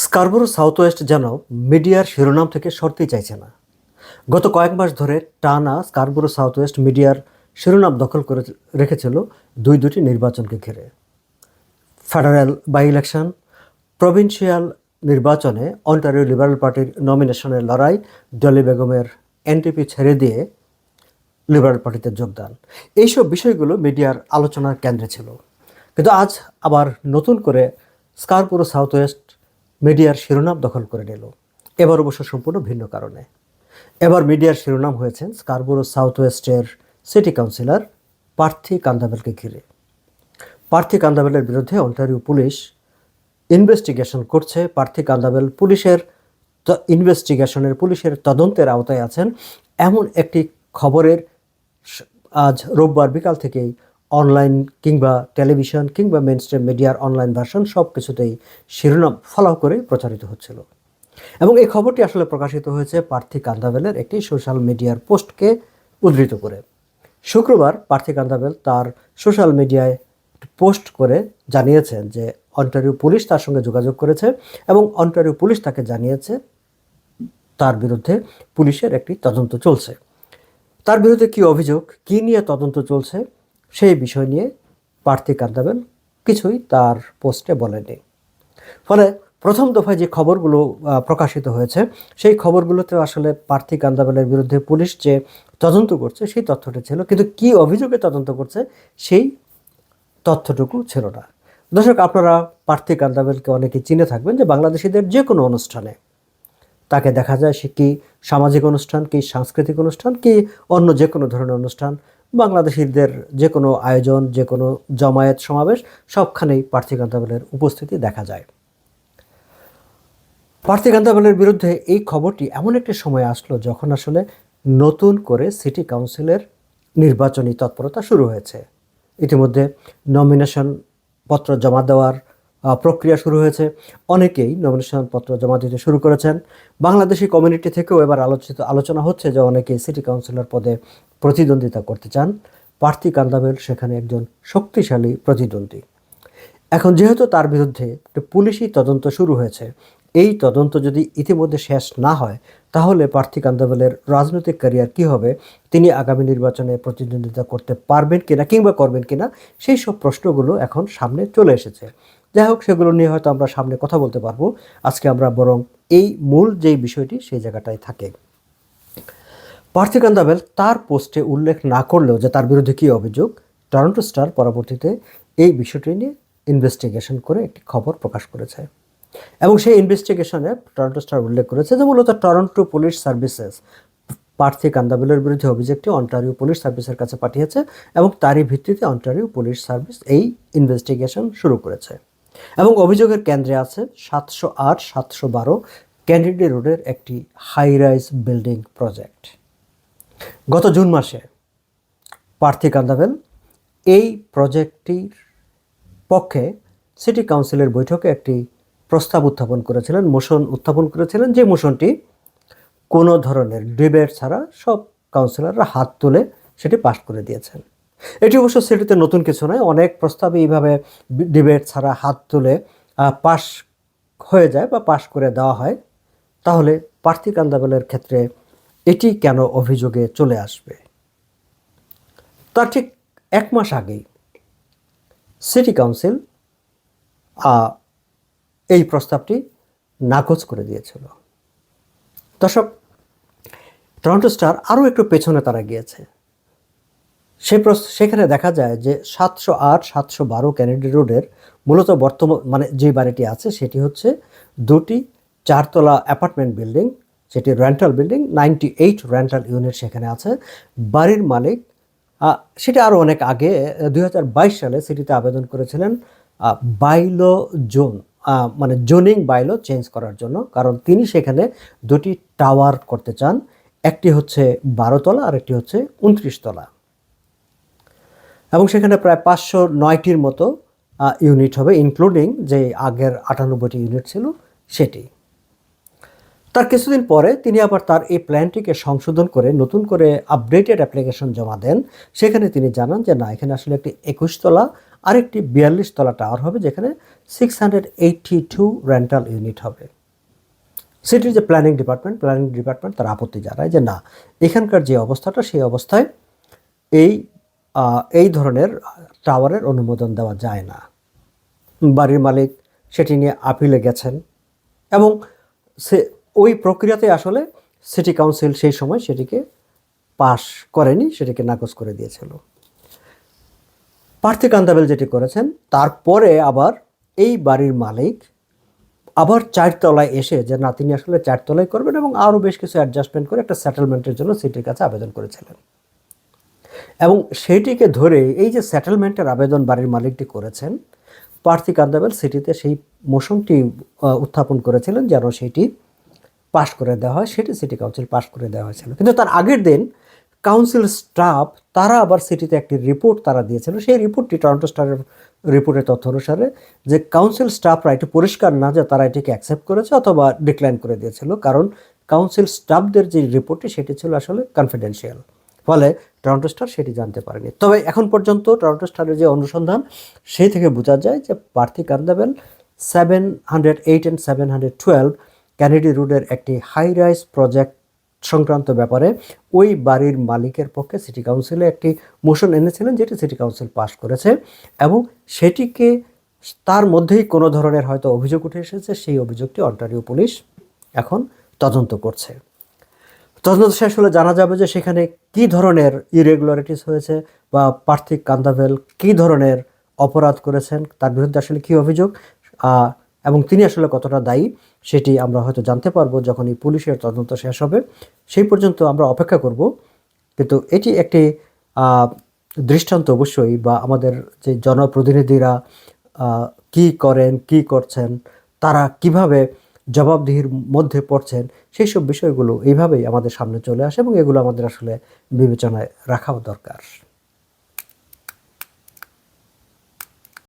Scarborough south West যেন মিডিয়ার শিরোনাম থেকে সরতেই চাইছে না। গত কয়েক মাস ধরে টানা স্কারবোরো সাউথ ওয়েস্ট মিডিয়ার শিরোনাম দখল করে রেখেছিল দুটি নির্বাচনকে ঘিরে। ফেডারেল বাই ইলেকশন, প্রভিন্সিয়াল নির্বাচনে অন্টারিও লিবারেল পার্টির নমিনেশনের লড়াই, ডলি বেগমের এনটিপি ছেড়ে দিয়ে লিবারেল পার্টিতে যোগদান, এইসব বিষয়গুলো মিডিয়ার আলোচনার কেন্দ্রে ছিল। কিন্তু আজ আবার নতুন করে স্কারবোরো সাউথ ওয়েস্ট মিডিয়ার শিরোনাম দখল করে নিল। এবার অবশ্য সম্পূর্ণ ভিন্ন কারণে। এবার মিডিয়ার শিরোনাম হয়েছেন স্কারবোরো সাউথ ওয়েস্টের সিটি কাউন্সিলর পার্থী কান্দাবেলকে ঘিরে। পার্থী কান্দাবেলের বিরুদ্ধে অন্টারিও পুলিশ ইনভেস্টিগেশন করছে। পার্থী কান্দাবেল পুলিশের তদন্তের আওতায় আছেন, এমন একটি খবরের আজ রোববার বিকাল থেকেই অনলাইন কিংবা টেলিভিশন কিংবা মেইনস্ট্রিম মিডিয়ার অনলাইন ভার্সন সব কিছুতেই শিরোনাম ফলাও করে প্রচারিত হচ্ছিল। এবং এই খবরটি আসলে প্রকাশিত হয়েছে পার্থী কান্দাবেলের একটি সোশ্যাল মিডিয়ার পোস্টকে উদ্ধৃত করে। শুক্রবার পার্থী কান্দাবেল তার সোশ্যাল মিডিয়ায় পোস্ট করে জানিয়েছেন যে অন্টারিও পুলিশ তার সঙ্গে যোগাযোগ করেছে এবং অন্টারিও পুলিশ তাকে জানিয়েছে তার বিরুদ্ধে পুলিশের একটি তদন্ত চলছে। তার বিরুদ্ধে কী অভিযোগ, কী নিয়ে তদন্ত চলছে, সেই বিষয় নিয়ে পার্থী কান্দাবেল কিছুই তার পোস্টে বলেনি। ফলে প্রথম দফায় যে খবরগুলো প্রকাশিত হয়েছে সেই খবরগুলোতে আসলে পার্থী কান্দাবেলের বিরুদ্ধে পুলিশ যে তদন্ত করছে সেই তথ্যটি ছিল, কিন্তু কী অভিযোগে তদন্ত করছে সেই তথ্যটুকু ছিল না। দর্শক, আপনারা পার্থী কান্দাবেলকে অনেকে চিনে থাকবেন যে বাংলাদেশিদের যে কোনো অনুষ্ঠানে তাকে দেখা যায়, সে কি সামাজিক অনুষ্ঠান, কি সাংস্কৃতিক অনুষ্ঠান, কি অন্য যে কোনো ধরনের অনুষ্ঠান, বাংলাদেশিদের যে কোনো আয়োজন, যে কোনো জমায়েত সমাবেশ, সবখানেই পার্থী কান্দাবেলের উপস্থিতি দেখা যায়। পার্থী কান্দাবেলের বিরুদ্ধে এই খবরটি এমন একটি সময় আসলো যখন আসলে নতুন করে সিটি কাউন্সিলের নির্বাচনী তৎপরতা শুরু হয়েছে। ইতিমধ্যে নমিনেশন পত্র জমা দেওয়ার প্রক্রিয়া শুরু হয়েছে। অনেকেই নমিনেশন পত্র জমা দিতে শুরু করেছেন। বাংলাদেশি কমিউনিটি থেকেও এবার আলোচনা হচ্ছে যে অনেকেই সিটি কাউন্সিলর পদে প্রতিদ্বন্দ্বিতা করতে চান। পার্থী কান্দাবেল সেখানে একজন শক্তিশালী প্রতিদ্বন্দ্বী। এখন যেহেতু তার বিরুদ্ধে পুলিশি তদন্ত শুরু হয়েছে, এই তদন্ত যদি ইতিমধ্যে শেষ না হয় তাহলে পার্থী কান্দাবেলের রাজনৈতিক ক্যারিয়ার কী হবে, তিনি আগামী নির্বাচনে প্রতিদ্বন্দ্বিতা করতে পারবেন কিনা কিংবা করবেন কিনা, সেই সব প্রশ্নগুলো এখন সামনে চলে এসেছে। যাই হোক, সেগুলো নিয়ে হয়তো আমরা সামনে কথা বলতে পারবো। আজকে আমরা বরং এই মূল যেই বিষয়টি সেই জায়গাটায় থাকে। পার্থী কান্দাবেল তার পোস্টে উল্লেখ না করলেও যে তার বিরুদ্ধে কী অভিযোগ, টরন্টো স্টার পরবর্তীতে এই বিষয়টি নিয়ে ইনভেস্টিগেশন করে একটি খবর প্রকাশ করেছে এবং সেই ইনভেস্টিগেশনে টরন্টো স্টার উল্লেখ করেছে যে মূলত টরন্টো পুলিশ সার্ভিসেস পার্থী কান্দাবেলের বিরুদ্ধে অভিযোগটি অন্টারিও পুলিশ সার্ভিসের কাছে পাঠিয়েছে এবং তারই ভিত্তিতে অন্টারিও পুলিশ সার্ভিস এই ইনভেস্টিগেশন শুরু করেছে। এবং অভিযোগের কেন্দ্রে আছে 708, 712 ক্যান্ডিডি রোডের একটি হাই রাইজ বিল্ডিং প্রজেক্ট। গত জুন মাসে পার্থী কান্দাবেল এই প্রজেক্টটির পক্ষে সিটি কাউন্সিলের বৈঠকে একটি প্রস্তাব উত্থাপন করেছিলেন, মোশন উত্থাপন করেছিলেন, যে মোশনটি কোনো ধরনের ডিবেট ছাড়া সব কাউন্সিলররা হাত তুলে সেটি পাস করে দিয়েছেন। এটি অবশ্য সিটিতে নতুন কিছু নয়, অনেক প্রস্তাবে এইভাবে ডিবেট ছাড়া হাত তুলে পাস হয়ে যায় বা পাস করে দেওয়া হয়। তাহলে পার্থী কান্দাবেলের ক্ষেত্রে এটি কেন অভিযোগে চলে আসবে? তার ঠিক এক মাস আগেই সিটি কাউন্সিল এই প্রস্তাবটি নাকচ করে দিয়েছিল। দর্শক, টরন্টো স্টার আরও একটু পেছনে তারা গিয়েছে। সেখানে দেখা যায় যে 708, 712 ক্যানেডি রোডের মূলত বর্তমানে যে বাড়িটি আছে সেটি হচ্ছে দুটি 4তলা অ্যাপার্টমেন্ট বিল্ডিং, সেটি রেন্টাল বিল্ডিং, 98 রেন্টাল ইউনিট সেখানে আছে। বাড়ির মালিক সেটা আরও অনেক আগে 2022 সালে সিটিতে আবেদন করেছিলেন বাইলো জোন মানে জোনিং বাইলো চেঞ্জ করার জন্য, কারণ তিনি সেখানে দুটি টাওয়ার করতে চান, একটি হচ্ছে 12 তলা আর একটি হচ্ছে 29 তলা, এবং সেখানে প্রায় 509টির মতো ইউনিট হবে, ইনক্লুডিং যে আগের 98টি ইউনিট ছিল সেটি। তার কিছুদিন পরে তিনি আবার তার এই প্ল্যানটিকে সংশোধন করে নতুন করে আপডেটেড অ্যাপ্লিকেশন জমা দেন। সেখানে তিনি জানান যে না, এখানে আসলে একটি 21 তলা আরেকটি 42 তলা টাওয়ার হবে, যেখানে 682 রেন্টাল ইউনিট হবে। সিটির যে প্ল্যানিং ডিপার্টমেন্ট তার আপত্তি জানায় যে না, এখানকার যে অবস্থাটা সেই অবস্থায় এই ধরনের টাওয়ারের অনুমোদন দেওয়া যায় না। বাড়ির মালিক সেটি নিয়ে আপিলে গেছেন এবং ওই প্রক্রিয়াতে আসলে সিটি কাউন্সিল সেই সময় সেটিকে পাশ করেনি, সেটিকে নাকচ করে দিয়েছিল। প্রার্থী কান্দাবেল যেটি করেছেন, তারপরে আবার এই বাড়ির মালিক আবার 4 তলায় এসে যে না, তিনি আসলে 4 তলায় করবেন এবং আরও বেশ কিছু অ্যাডজাস্টমেন্ট করে একটা সেটেলমেন্টের জন্য সিটির কাছে আবেদন করেছিলেন। এবং সেইটিকে ধরে এই যে সেটেলমেন্টের আবেদন বাড়ির মালিকটি করেছেন, প্রার্থী কান্দাবেল সিটিতে সেই মোশনটি উত্থাপন করেছিলেন যেন সেটি পাশ করে দেওয়া হয়, সেটি সিটি কাউন্সিল পাশ করে দেওয়া হয়েছিল। কিন্তু তার আগের দিন কাউন্সিল স্টাফ তারা আবার সিটিতে একটি রিপোর্ট তারা দিয়েছিল। সেই রিপোর্টটি টরন্টো স্টারের রিপোর্টের তথ্য অনুসারে যে কাউন্সিল স্টাফরা এটি পরিষ্কার না যে তারা এটিকে অ্যাকসেপ্ট করেছে অথবা ডিক্লাইন করে দিয়েছিল, কারণ কাউন্সিল স্টাফদের যে রিপোর্টটি সেটি ছিল আসলে কনফিডেন্সিয়াল, ফলে টরন্টো স্টার সেটি জানতে পারেনি। তবে এখন পর্যন্ত টরন্টো স্টারের যে অনুসন্ধান, সেই থেকে বোঝা যায় যে প্রার্থী কান্দাবেল 708 and 712 ক্যানেডি রোডের একটি হাই রাইজ প্রজেক্ট সংক্রান্ত ব্যাপারে ওই বাড়ির মালিকের পক্ষে সিটি কাউন্সিলে একটি মোশন এনেছিলেন, যেটি সিটি কাউন্সিল পাশ করেছে এবং সেটিকে তার মধ্যেই কোনো ধরনের হয়তো অভিযোগ উঠে এসেছে। সেই অভিযোগটি অন্টারিও পুলিশ এখন তদন্ত করছে। তদন্ত শেষ হলে জানা যাবে যে সেখানে কী ধরনের ইরেগুলারিটিস হয়েছে বা প্রার্থী কান্দাবেল কী ধরনের অপরাধ করেছেন, তার বিরুদ্ধে আসলে কী অভিযোগ এবং তিনি আসলে কতটা দায়ী, সেটি আমরা হয়তো জানতে পারবো যখন এই পুলিশের তদন্ত শেষ হবে। সেই পর্যন্ত আমরা অপেক্ষা করব। কিন্তু এটি একটি দৃষ্টান্ত অবশ্যই, বা আমাদের যে জনপ্রতিনিধিরা কি করেন, কি করছেন, তারা কিভাবে জবাবদিহির মধ্যে পড়ছেন, সেই সব বিষয়গুলো এইভাবেই আমাদের সামনে চলে আসে এবং এগুলো আমাদের আসলে বিবেচনায় রাখাও দরকার।